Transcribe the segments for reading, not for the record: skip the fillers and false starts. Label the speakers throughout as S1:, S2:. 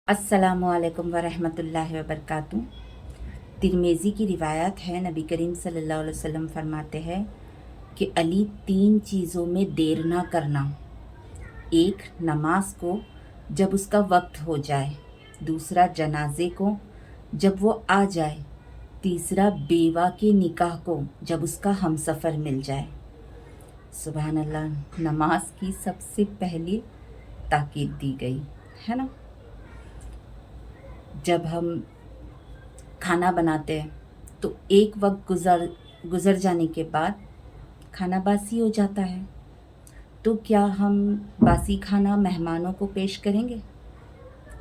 S1: अस्सलामुअलैकुम वरहमतुल्लाहि वबरकातुहू। तिरमिज़ी की रिवायत है, नबी करीम सल्लल्लाहु अलैहि वसल्लम फरमाते हैं कि अली 3 चीज़ों में देर ना करना। एक, नमाज को जब उसका वक्त हो जाए। दूसरा, जनाजे को जब वो आ जाए। तीसरा, बेवा के निकाह को जब उसका हमसफ़र मिल जाए। सुबहान अल्लाह, नमाज की सबसे पहली ताकीद दी गई है ना। जब हम खाना बनाते हैं तो एक वक्त गुज़र जाने के बाद खाना बासी हो जाता है, तो क्या हम बासी खाना मेहमानों को पेश करेंगे?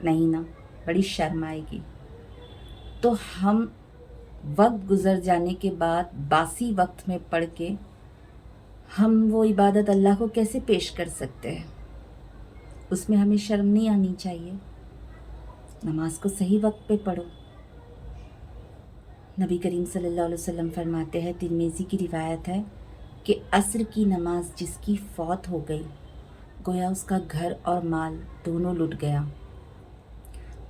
S1: नहीं ना, बड़ी शर्म आएगी। तो हम वक्त गुज़र जाने के बाद बासी वक्त में पढ़ के हम वो इबादत अल्लाह को कैसे पेश कर सकते हैं? उसमें हमें शर्म नहीं आनी चाहिए। नमाज को सही वक्त पे पढ़ो। नबी करीम सल्लल्लाहु अलैहि वसल्लम फरमाते हैं, तिरमिज़ी की रिवायत है कि असर की नमाज जिसकी फौत हो गई, गोया उसका घर और माल दोनों लुट गया।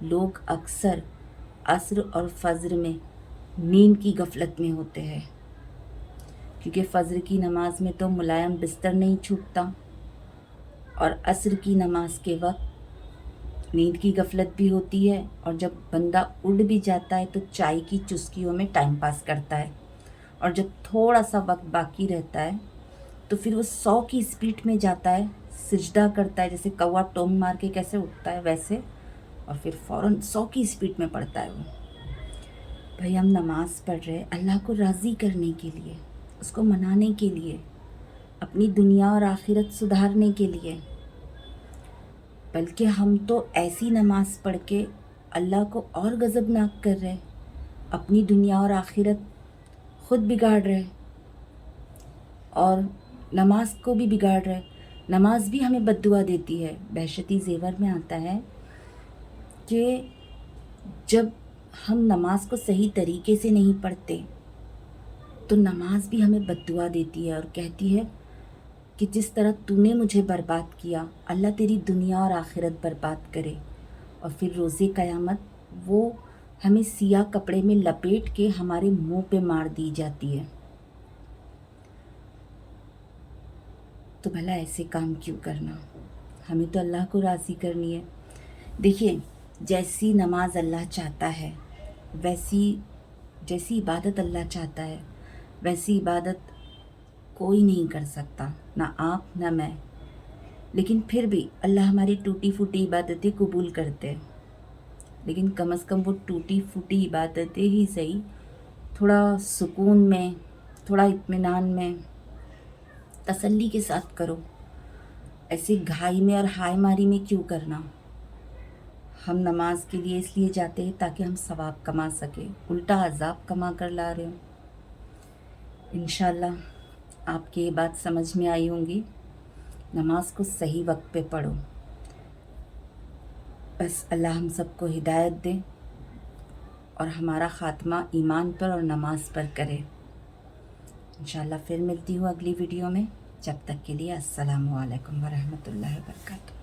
S1: लोग अक्सर असर और फज्र में नींद की गफलत में होते हैं, क्योंकि फज्र की नमाज में तो मुलायम बिस्तर नहीं छूटता और असर की नमाज के वक्त नींद की गफलत भी होती है, और जब बंदा उड़ भी जाता है तो चाय की चुस्कियों में टाइम पास करता है, और जब थोड़ा सा वक्त बाकी रहता है तो फिर वो 100 की स्पीड में जाता है, सिजदा करता है, जैसे कौवा टोंग मार के कैसे उठता है वैसे, और फिर फ़ौरन 100 की स्पीड में पड़ता है वो। भाई, हम नमाज़ पढ़ रहे हैं अल्लाह को राज़ी करने के लिए, उसको मनाने के लिए, अपनी दुनिया और आखिरत सुधारने के लिए, बल्कि हम तो ऐसी नमाज पढ़ के अल्लाह को और गज़बनाक कर रहे, अपनी दुनिया और आखिरत ख़ुद बिगाड़ रहे और नमाज को भी बिगाड़ रहे। नमाज भी हमें बद्दुआ देती है। बहशती ज़ेवर में आता है कि जब हम नमाज को सही तरीके से नहीं पढ़ते तो नमाज भी हमें बद्दुआ देती है और कहती है कि जिस तरह तूने मुझे बर्बाद किया, अल्लाह तेरी दुनिया और आखिरत बर्बाद करे। और फिर रोज़े क़यामत वो हमें सियाह कपड़े में लपेट के हमारे मुंह पे मार दी जाती है। तो भला ऐसे काम क्यों करना? हमें तो अल्लाह को राज़ी करनी है। देखिए, जैसी नमाज अल्लाह चाहता है, जैसी इबादत अल्लाह चाहता है, वैसी इबादत कोई नहीं कर सकता, ना आप ना मैं। लेकिन फिर भी अल्लाह हमारी टूटी फूटी इबादतें कबूल करते हैं। लेकिन कम से कम वो टूटी फूटी इबादतें ही सही थोड़ा सुकून में, थोड़ा इत्मीनान में, तसल्ली के साथ करो। ऐसे घाई में और हाय मारी में क्यों करना? हम नमाज के लिए इसलिए जाते हैं ताकि हम सवाब कमा सके, उल्टा अजाब कमा कर ला रहे हो। इंशाल्लाह आपकी ये बात समझ में आई होंगी। नमाज को सही वक्त पे पढ़ो। बस अल्लाह हम सबको हिदायत दे और हमारा ख़ात्मा ईमान पर और नमाज पर करे। इंशाल्लाह फिर मिलती हूँ अगली वीडियो में। जब तक के लिए अस्सलामु अलैकुम वरहमतुल्लाहि वबरकातुहू।